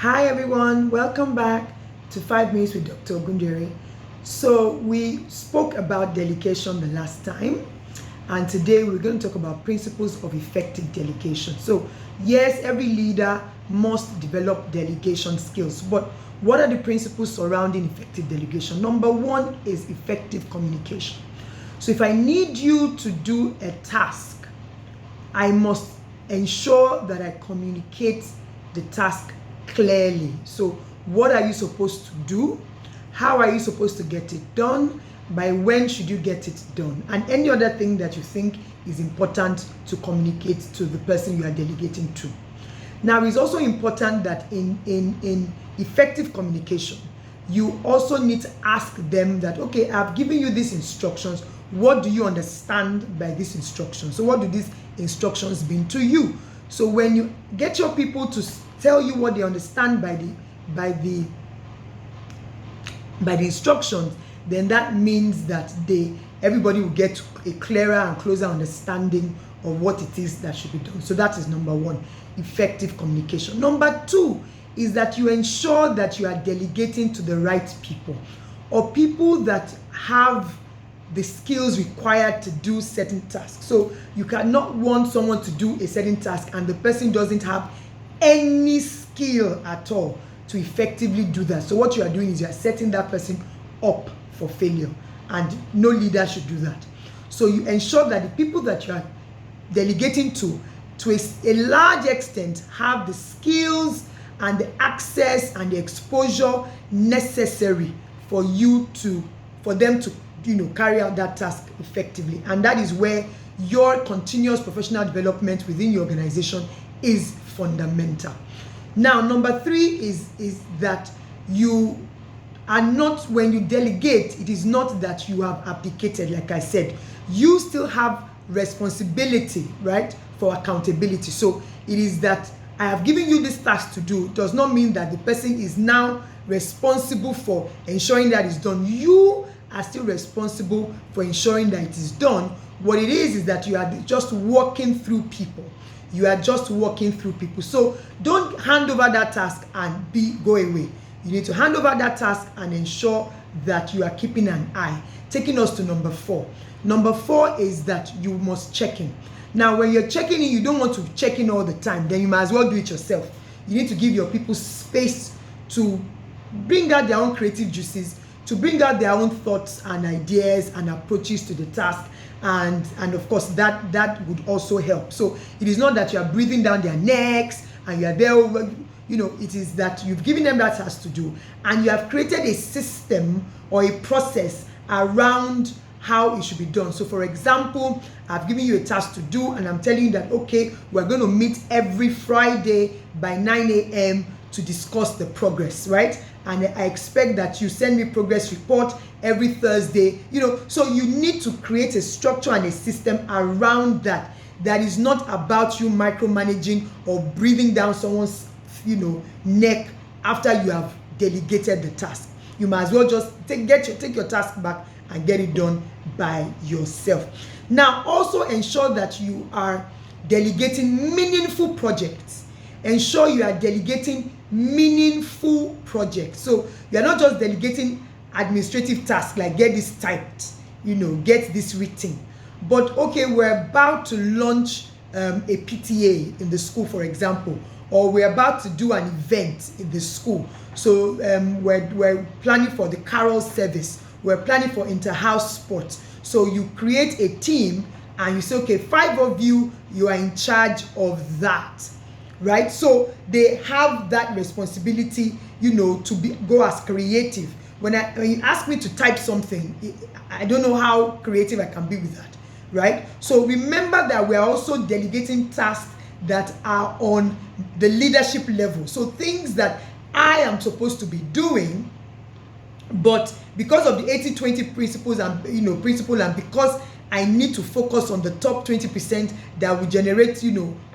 Hi everyone, welcome back to 5 Minutes with Dr. Gundere. So we spoke about delegation the last time, and today we're going to talk about principles of effective delegation. So yes, every leader must develop delegation skills, but what are the principles surrounding effective delegation? Number one is effective communication. So if I need you to do a task, I must ensure that I communicate the task clearly. So what are you supposed to do? How are you supposed to get it done? By when should you get it done? And any other thing that you think is important to communicate to the person you are delegating to. Now, it's also important that in effective communication, you also need to ask them that, okay, I've given you these instructions. What do you understand by these instructions? So what do these instructions mean to you? So when you get your people to tell you what they understand by the instructions, then that means that everybody will get a clearer and closer understanding of what it is that should be done. So that is number one, effective communication. Number two is that you ensure that you are delegating to the right people, or people that have the skills required to do certain tasks. So you cannot want someone to do a certain task and the person doesn't have any skill at all to effectively do that. So what you are doing is you are setting that person up for failure, and no leader should do that. So you ensure that the people that you are delegating to a large extent have the skills and the access and the exposure necessary for them to carry out that task effectively. And that is where your continuous professional development within your organization is fundamental. Now, number three is that you are not, when you delegate, it is not that you have abdicated. Like I said, you still have responsibility, right, for accountability. So it is that I have given you this task to do, does not mean that the person is now responsible for ensuring that it's done. You are still responsible for ensuring that it is done. What it is that you are just walking through people. You are just walking through people. So don't hand over that task and go away. You need to hand over that task and ensure that you are keeping an eye. Taking us to number four. Number four is that you must check in. Now, when you're checking in, you don't want to check in all the time. Then you might as well do it yourself. You need to give your people space to bring out their own creative juices, to bring out their own thoughts and ideas and approaches to the task. And of course, that would also help. So it is not that you are breathing down their necks and you are there over, it is that you've given them that task to do, and you have created a system or a process around how it should be done. So for example, I've given you a task to do, and I'm telling you that, okay, we're going to meet every Friday by 9 a.m. to discuss the progress, right? And I expect that you send me progress report every Thursday, so you need to create a structure and a system around that. That is not about you micromanaging or breathing down someone's, neck after you have delegated the task. You might as well just take your task back and get it done by yourself. Now, also ensure that you are delegating meaningful projects. Ensure you are delegating meaningful projects. So you are not just delegating administrative tasks like get this typed, get this written. But okay, we're about to launch a PTA in the school, for example, or we're about to do an event in the school. So we're planning for the carol service. We're planning for inter-house sports. So you create a team and you say, okay, 5 of you are in charge of that. Right? So they have that responsibility, to go as creative. When you ask me to type something, I don't know how creative I can be with that, right? So remember that we are also delegating tasks that are on the leadership level. So things that I am supposed to be doing, but because of the 80-20 principles and because I need to focus on the top 20% that will generate,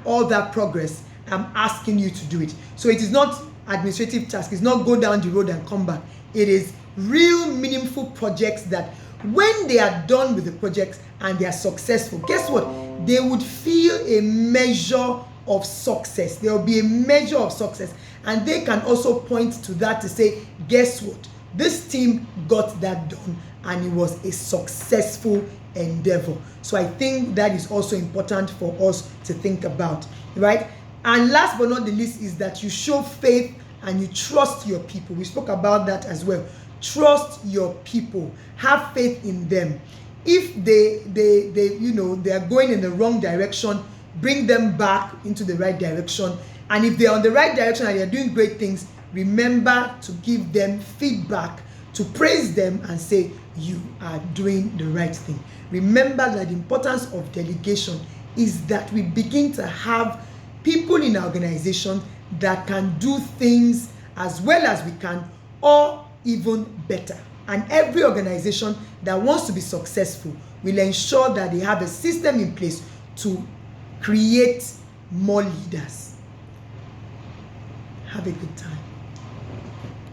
all that progress, I'm asking you to do it. So it is not administrative task. It's not go down the road and come back. It is real meaningful projects that when they are done with the projects and they are successful, guess what? They would feel a measure of success. There will be a measure of success. And they can also point to that to say, guess what? This team got that done and it was a successful endeavor. So I think that is also important for us to think about, right? And last but not the least is that you show faith and you trust your people. We spoke about that as well. Trust your people. Have faith in them. If they are going in the wrong direction, bring them back into the right direction. And if they're on the right direction and they're doing great things, remember to give them feedback, to praise them and say, you are doing the right thing. Remember that the importance of delegation is that we begin to have people in our organization that can do things as well as we can, or even better. And every organization that wants to be successful will ensure that they have a system in place to create more leaders. Have a good time.